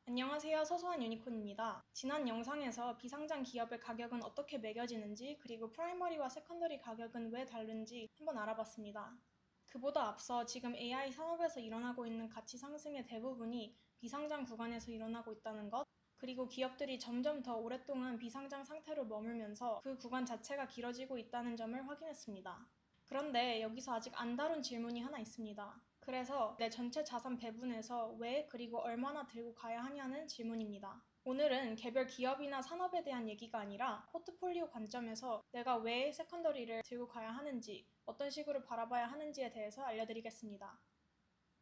안녕하세요. 소소한 유니콘입니다. 지난 영상에서 비상장 기업의 가격은 어떻게 매겨지는지, 그리고 프라이머리와 세컨더리 가격은 왜 다른지 한번 알아봤습니다. 그보다 앞서 지금 AI 산업에서 일어나고 있는 가치 상승의 대부분이 비상장 구간에서 일어나고 있다는 것, 그리고 기업들이 점점 더 오랫동안 비상장 상태로 머물면서 그 구간 자체가 길어지고 있다는 점을 확인했습니다. 그런데 여기서 아직 안 다룬 질문이 하나 있습니다. 그래서 내 전체 자산 배분에서 왜 그리고 얼마나 들고 가야 하냐는 질문입니다. 오늘은 개별 기업이나 산업에 대한 얘기가 아니라 포트폴리오 관점에서 내가 왜 세컨더리를 들고 가야 하는지, 어떤 식으로 바라봐야 하는지에 대해서 알려드리겠습니다.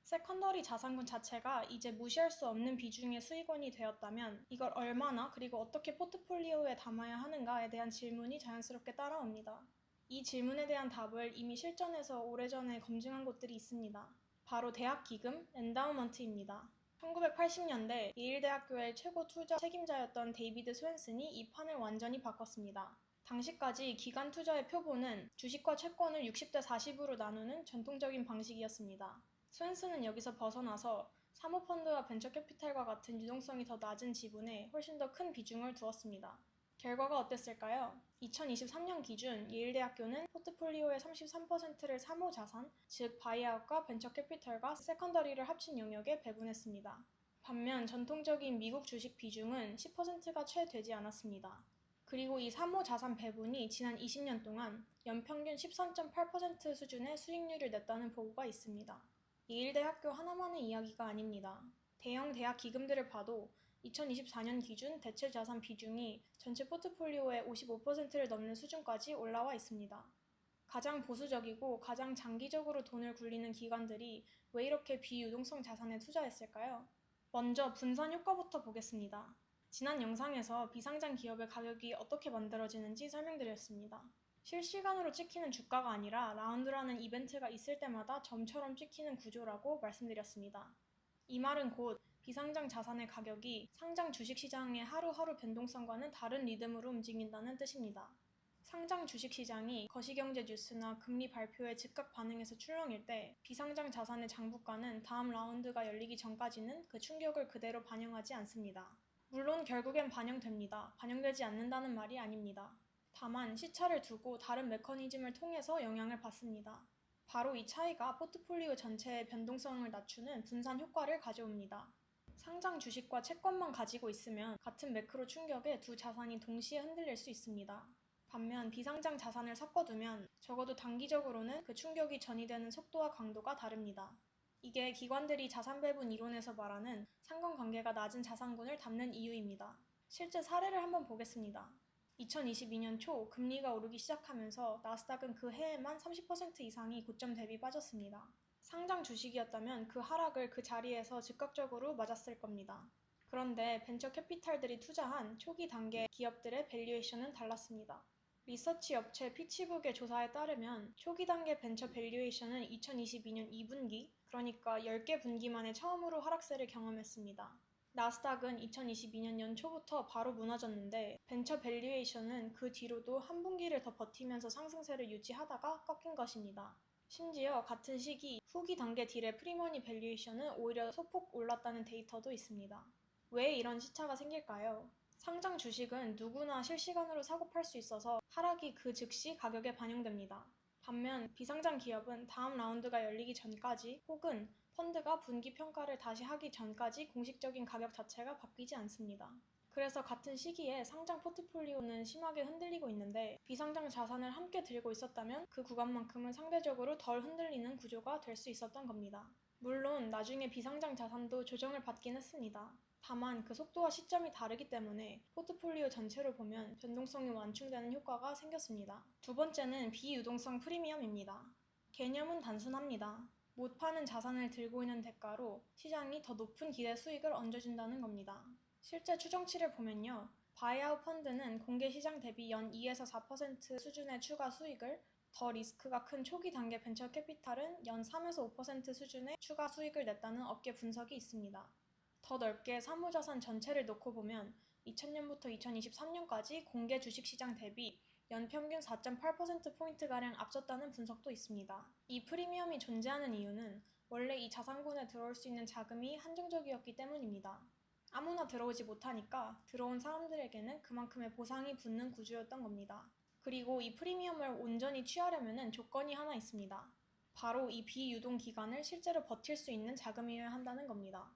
세컨더리 자산군 자체가 이제 무시할 수 없는 비중의 수익원이 되었다면 이걸 얼마나 그리고 어떻게 포트폴리오에 담아야 하는가에 대한 질문이 자연스럽게 따라옵니다. 이 질문에 대한 답을 이미 실전에서 오래전에 검증한 곳들이 있습니다. 바로 대학 기금, 엔다우먼트입니다. 1980년대 예일대학교의 최고 투자 책임자였던 데이비드 스웬슨이 이 판을 완전히 바꿨습니다. 당시까지 기관 투자의 표본은 주식과 채권을 60대 40으로 나누는 전통적인 방식이었습니다. 스웬슨은 여기서 벗어나서 사모펀드와 벤처캐피탈과 같은 유동성이 더 낮은 지분에 훨씬 더 큰 비중을 두었습니다. 결과가 어땠을까요? 2023년 기준 예일대학교는 포트폴리오의 33%를 사모자산, 즉 바이아웃과 벤처캐피털과 세컨더리를 합친 영역에 배분했습니다. 반면 전통적인 미국 주식 비중은 10%가 채 되지 않았습니다. 그리고 이 사모자산 배분이 지난 20년 동안 연평균 13.8% 수준의 수익률을 냈다는 보고가 있습니다. 예일대학교 하나만의 이야기가 아닙니다. 대형 대학 기금들을 봐도 2024년 기준 대체 자산 비중이 전체 포트폴리오의 55%를 넘는 수준까지 올라와 있습니다. 가장 보수적이고 가장 장기적으로 돈을 굴리는 기관들이 왜 이렇게 비유동성 자산에 투자했을까요? 먼저 분산 효과부터 보겠습니다. 지난 영상에서 비상장 기업의 가격이 어떻게 만들어지는지 설명드렸습니다. 실시간으로 찍히는 주가가 아니라 라운드라는 이벤트가 있을 때마다 점처럼 찍히는 구조라고 말씀드렸습니다. 이 말은 곧 비상장 자산의 가격이 상장 주식시장의 하루하루 변동성과는 다른 리듬으로 움직인다는 뜻입니다. 상장 주식시장이 거시경제 뉴스나 금리 발표에 즉각 반응해서 출렁일 때 비상장 자산의 장부가는 다음 라운드가 열리기 전까지는 그 충격을 그대로 반영하지 않습니다. 물론 결국엔 반영됩니다. 반영되지 않는다는 말이 아닙니다. 다만 시차를 두고 다른 메커니즘을 통해서 영향을 받습니다. 바로 이 차이가 포트폴리오 전체의 변동성을 낮추는 분산 효과를 가져옵니다. 상장 주식과 채권만 가지고 있으면 같은 매크로 충격에 두 자산이 동시에 흔들릴 수 있습니다. 반면 비상장 자산을 섞어두면 적어도 단기적으로는 그 충격이 전이되는 속도와 강도가 다릅니다. 이게 기관들이 자산 배분 이론에서 말하는 상관관계가 낮은 자산군을 담는 이유입니다. 실제 사례를 한번 보겠습니다. 2022년 초 금리가 오르기 시작하면서 나스닥은 그 해에만 30% 이상이 고점 대비 빠졌습니다. 상장 주식이었다면 그 하락을 그 자리에서 즉각적으로 맞았을 겁니다. 그런데 벤처 캐피탈들이 투자한 초기 단계 기업들의 밸류에이션은 달랐습니다. 리서치 업체 피치북의 조사에 따르면 초기 단계 벤처 밸류에이션은 2022년 2분기, 그러니까 10개 분기 만에 처음으로 하락세를 경험했습니다. 나스닥은 2022년 연초부터 바로 무너졌는데 벤처 밸류에이션은 그 뒤로도 한 분기를 더 버티면서 상승세를 유지하다가 꺾인 것입니다. 심지어 같은 시기 후기 단계 딜의 프리머니 밸류에이션은 오히려 소폭 올랐다는 데이터도 있습니다. 왜 이런 시차가 생길까요? 상장 주식은 누구나 실시간으로 사고 팔 수 있어서 하락이 그 즉시 가격에 반영됩니다. 반면 비상장 기업은 다음 라운드가 열리기 전까지 혹은 펀드가 분기 평가를 다시 하기 전까지 공식적인 가격 자체가 바뀌지 않습니다. 그래서 같은 시기에 상장 포트폴리오는 심하게 흔들리고 있는데 비상장 자산을 함께 들고 있었다면 그 구간만큼은 상대적으로 덜 흔들리는 구조가 될 수 있었던 겁니다. 물론 나중에 비상장 자산도 조정을 받긴 했습니다. 다만 그 속도와 시점이 다르기 때문에 포트폴리오 전체로 보면 변동성이 완충되는 효과가 생겼습니다. 두 번째는 비유동성 프리미엄입니다. 개념은 단순합니다. 못 파는 자산을 들고 있는 대가로 시장이 더 높은 기대 수익을 얹어준다는 겁니다. 실제 추정치를 보면요. 바이아웃 펀드는 공개 시장 대비 연 2에서 4% 수준의 추가 수익을, 더 리스크가 큰 초기 단계 벤처 캐피탈은 연 3에서 5% 수준의 추가 수익을 냈다는 업계 분석이 있습니다. 더 넓게 사모자산 전체를 놓고 보면 2000년부터 2023년까지 공개 주식시장 대비 연평균 4.8%포인트가량 앞섰다는 분석도 있습니다. 이 프리미엄이 존재하는 이유는 원래 이 자산군에 들어올 수 있는 자금이 한정적이었기 때문입니다. 아무나 들어오지 못하니까 들어온 사람들에게는 그만큼의 보상이 붙는 구조였던 겁니다. 그리고 이 프리미엄을 온전히 취하려면 조건이 하나 있습니다. 바로 이 비유동 기간을 실제로 버틸 수 있는 자금이어야 한다는 겁니다.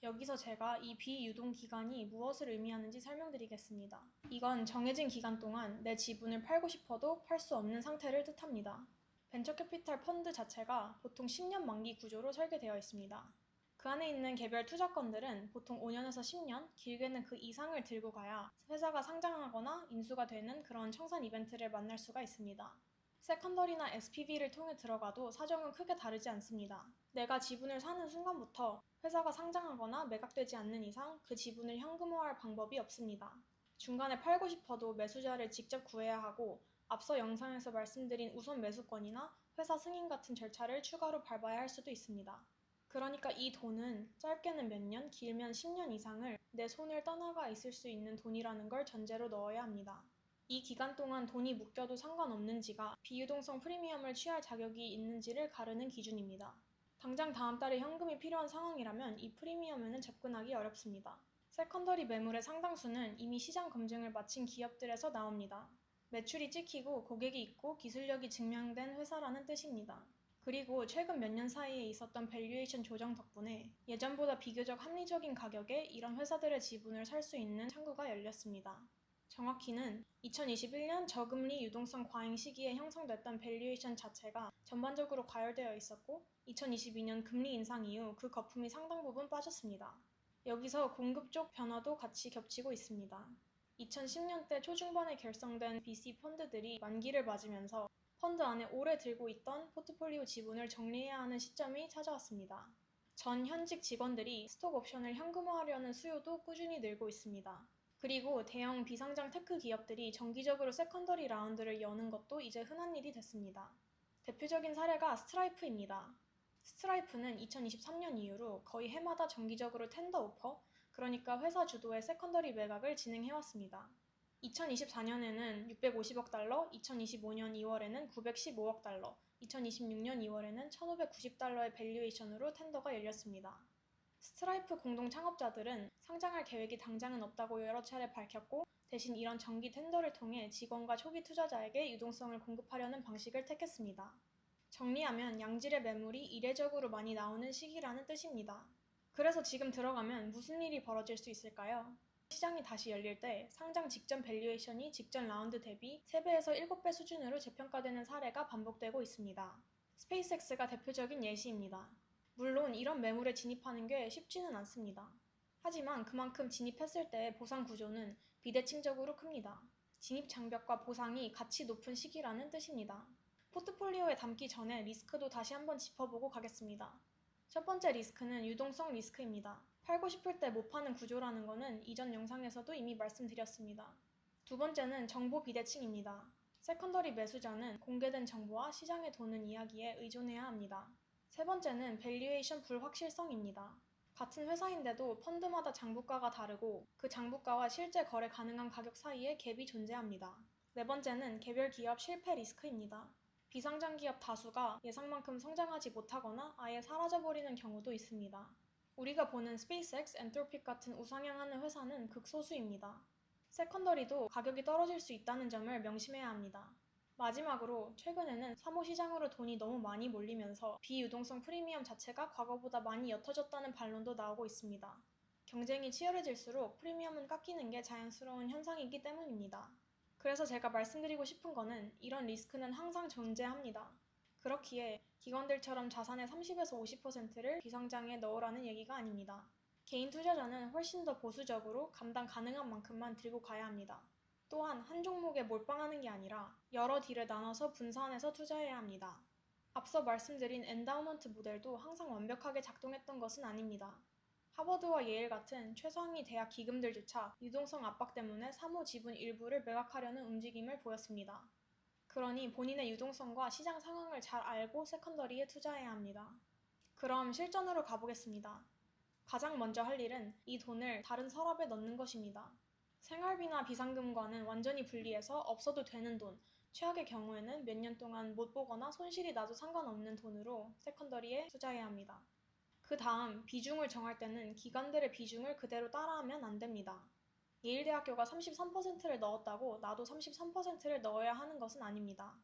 여기서 제가 이 비유동 기간이 무엇을 의미하는지 설명드리겠습니다. 이건 정해진 기간 동안 내 지분을 팔고 싶어도 팔 수 없는 상태를 뜻합니다. 벤처캐피탈 펀드 자체가 보통 10년 만기 구조로 설계되어 있습니다. 그 안에 있는 개별 투자권들은 보통 5년에서 10년, 길게는 그 이상을 들고 가야 회사가 상장하거나 인수가 되는 그런 청산 이벤트를 만날 수가 있습니다. 세컨더리나 SPV를 통해 들어가도 사정은 크게 다르지 않습니다. 내가 지분을 사는 순간부터 회사가 상장하거나 매각되지 않는 이상 그 지분을 현금화할 방법이 없습니다. 중간에 팔고 싶어도 매수자를 직접 구해야 하고 앞서 영상에서 말씀드린 우선 매수권이나 회사 승인 같은 절차를 추가로 밟아야 할 수도 있습니다. 그러니까 이 돈은 짧게는 몇 년, 길면 10년 이상을 내 손을 떠나가 있을 수 있는 돈이라는 걸 전제로 넣어야 합니다. 이 기간 동안 돈이 묶여도 상관없는지가 비유동성 프리미엄을 취할 자격이 있는지를 가르는 기준입니다. 당장 다음 달에 현금이 필요한 상황이라면 이 프리미엄에는 접근하기 어렵습니다. 세컨더리 매물의 상당수는 이미 시장 검증을 마친 기업들에서 나옵니다. 매출이 찍히고 고객이 있고 기술력이 증명된 회사라는 뜻입니다. 그리고 최근 몇 년 사이에 있었던 밸류에이션 조정 덕분에 예전보다 비교적 합리적인 가격에 이런 회사들의 지분을 살 수 있는 창구가 열렸습니다. 정확히는 2021년 저금리 유동성 과잉 시기에 형성됐던 밸류에이션 자체가 전반적으로 과열되어 있었고 2022년 금리 인상 이후 그 거품이 상당 부분 빠졌습니다. 여기서 공급 쪽 변화도 같이 겹치고 있습니다. 2010년대 초중반에 결성된 VC 펀드들이 만기를 맞으면서 펀드 안에 오래 들고 있던 포트폴리오 지분을 정리해야 하는 시점이 찾아왔습니다. 전 현직 직원들이 스톡 옵션을 현금화하려는 수요도 꾸준히 늘고 있습니다. 그리고 대형 비상장 테크 기업들이 정기적으로 세컨더리 라운드를 여는 것도 이제 흔한 일이 됐습니다. 대표적인 사례가 스트라이프입니다. 스트라이프는 2023년 이후로 거의 해마다 정기적으로 텐더 오퍼, 그러니까 회사 주도의 세컨더리 매각을 진행해왔습니다. 2024년에는 650억 달러, 2025년 2월에는 915억 달러, 2026년 2월에는 1,590달러의 밸류에이션으로 텐더가 열렸습니다. 스트라이프 공동 창업자들은 상장할 계획이 당장은 없다고 여러 차례 밝혔고 대신 이런 정기 텐더를 통해 직원과 초기 투자자에게 유동성을 공급하려는 방식을 택했습니다. 정리하면 양질의 매물이 이례적으로 많이 나오는 시기라는 뜻입니다. 그래서 지금 들어가면 무슨 일이 벌어질 수 있을까요? 시장이 다시 열릴 때 상장 직전 밸류에이션이 직전 라운드 대비 3배에서 7배 수준으로 재평가되는 사례가 반복되고 있습니다. 스페이스X가 대표적인 예시입니다. 물론 이런 매물에 진입하는 게 쉽지는 않습니다. 하지만 그만큼 진입했을 때의 보상 구조는 비대칭적으로 큽니다. 진입 장벽과 보상이 같이 높은 시기라는 뜻입니다. 포트폴리오에 담기 전에 리스크도 다시 한번 짚어보고 가겠습니다. 첫 번째 리스크는 유동성 리스크입니다. 팔고 싶을 때 못 파는 구조라는 것은 이전 영상에서도 이미 말씀드렸습니다. 두 번째는 정보 비대칭입니다. 세컨더리 매수자는 공개된 정보와 시장에 도는 이야기에 의존해야 합니다. 세 번째는 밸류에이션 불확실성입니다. 같은 회사인데도 펀드마다 장부가가 다르고 그 장부가와 실제 거래 가능한 가격 사이에 갭이 존재합니다. 네 번째는 개별 기업 실패 리스크입니다. 비상장 기업 다수가 예상만큼 성장하지 못하거나 아예 사라져버리는 경우도 있습니다. 우리가 보는 스페이스X, 엔트로픽 같은 우상향하는 회사는 극소수입니다. 세컨더리도 가격이 떨어질 수 있다는 점을 명심해야 합니다. 마지막으로 최근에는 사모시장으로 돈이 너무 많이 몰리면서 비유동성 프리미엄 자체가 과거보다 많이 옅어졌다는 반론도 나오고 있습니다. 경쟁이 치열해질수록 프리미엄은 깎이는 게 자연스러운 현상이기 때문입니다. 그래서 제가 말씀드리고 싶은 거는 이런 리스크는 항상 존재합니다. 그렇기에 기관들처럼 자산의 30에서 50%를 비상장에 넣으라는 얘기가 아닙니다. 개인 투자자는 훨씬 더 보수적으로 감당 가능한 만큼만 들고 가야 합니다. 또한 한 종목에 몰빵하는 게 아니라 여러 딜을 나눠서 분산해서 투자해야 합니다. 앞서 말씀드린 엔다우먼트 모델도 항상 완벽하게 작동했던 것은 아닙니다. 하버드와 예일 같은 최상위 대학 기금들조차 유동성 압박 때문에 사모 지분 일부를 매각하려는 움직임을 보였습니다. 그러니 본인의 유동성과 시장 상황을 잘 알고 세컨더리에 투자해야 합니다. 그럼 실전으로 가보겠습니다. 가장 먼저 할 일은 이 돈을 다른 서랍에 넣는 것입니다. 생활비나 비상금과는 완전히 분리해서 없어도 되는 돈, 최악의 경우에는 몇 년 동안 못 보거나 손실이 나도 상관없는 돈으로 세컨더리에 투자해야 합니다. 그 다음 비중을 정할 때는 기관들의 비중을 그대로 따라하면 안 됩니다. 예일대학교가 33%를 넣었다고 나도 33%를 넣어야 하는 것은 아닙니다.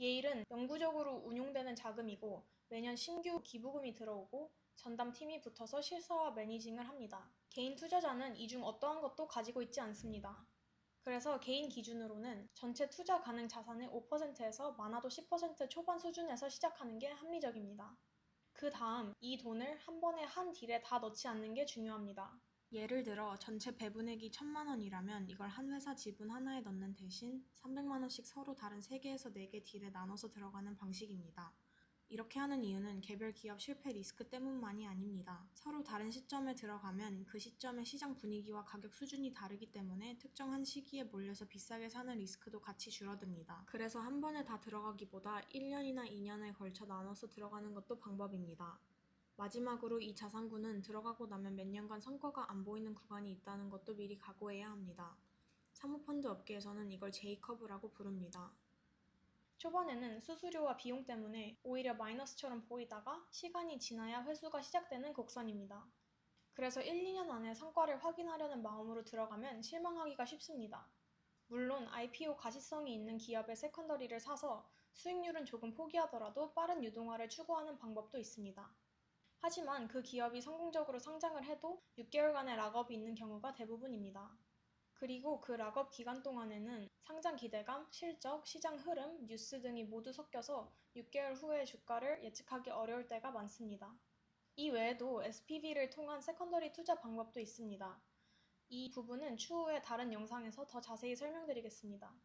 예일은 영구적으로 운용되는 자금이고 매년 신규 기부금이 들어오고 전담팀이 붙어서 실사와 매니징을 합니다. 개인 투자자는 이 중 어떠한 것도 가지고 있지 않습니다. 그래서 개인 기준으로는 전체 투자 가능 자산의 5%에서 많아도 10% 초반 수준에서 시작하는 게 합리적입니다. 그 다음 이 돈을 한 번에 한 딜에 다 넣지 않는 게 중요합니다. 예를 들어 전체 배분액이 1,000만 원이라면 이걸 한 회사 지분 하나에 넣는 대신 300만 원씩 서로 다른 3개에서 4개 딜에 나눠서 들어가는 방식입니다. 이렇게 하는 이유는 개별 기업 실패 리스크 때문만이 아닙니다. 서로 다른 시점에 들어가면 그 시점의 시장 분위기와 가격 수준이 다르기 때문에 특정한 시기에 몰려서 비싸게 사는 리스크도 같이 줄어듭니다. 그래서 한 번에 다 들어가기보다 1년이나 2년에 걸쳐 나눠서 들어가는 것도 방법입니다. 마지막으로 이 자산군은 들어가고 나면 몇 년간 성과가 안 보이는 구간이 있다는 것도 미리 각오해야 합니다. 사모펀드 업계에서는 이걸 J커브라고 부릅니다. 초반에는 수수료와 비용 때문에 오히려 마이너스처럼 보이다가 시간이 지나야 회수가 시작되는 곡선입니다. 그래서 1, 2년 안에 성과를 확인하려는 마음으로 들어가면 실망하기가 쉽습니다. 물론 IPO 가시성이 있는 기업의 세컨더리를 사서 수익률은 조금 포기하더라도 빠른 유동화를 추구하는 방법도 있습니다. 하지만 그 기업이 성공적으로 상장을 해도 6개월간의 락업이 있는 경우가 대부분입니다. 그리고 그 락업 기간 동안에는 상장 기대감, 실적, 시장 흐름, 뉴스 등이 모두 섞여서 6개월 후의 주가를 예측하기 어려울 때가 많습니다. 이 외에도 SPV를 통한 세컨더리 투자 방법도 있습니다. 이 부분은 추후에 다른 영상에서 더 자세히 설명드리겠습니다.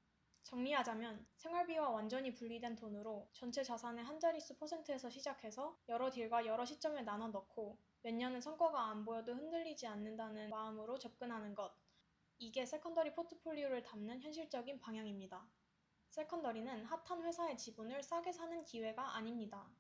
정리하자면 생활비와 완전히 분리된 돈으로 전체 자산의 한 자릿수 %에서 시작해서 여러 딜과 여러 시점에 나눠 넣고 몇 년은 성과가 안 보여도 흔들리지 않는다는 마음으로 접근하는 것. 이게 세컨더리 포트폴리오를 담는 현실적인 방향입니다. 세컨더리는 핫한 회사의 지분을 싸게 사는 기회가 아닙니다.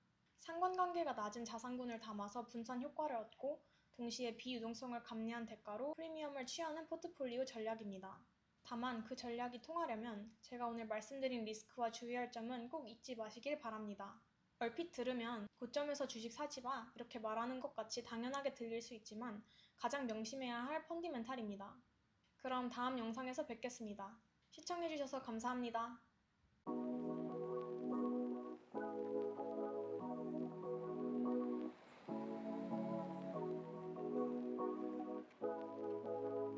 상관관계가 낮은 자산군을 담아서 분산 효과를 얻고 동시에 비유동성을 감내한 대가로 프리미엄을 취하는 포트폴리오 전략입니다. 다만 그 전략이 통하려면 제가 오늘 말씀드린 리스크와 주의할 점은 꼭 잊지 마시길 바랍니다. 얼핏 들으면 고점에서 주식 사지 마 이렇게 말하는 것 같이 당연하게 들릴 수 있지만 가장 명심해야 할 펀디멘탈입니다. 그럼 다음 영상에서 뵙겠습니다. 시청해주셔서 감사합니다.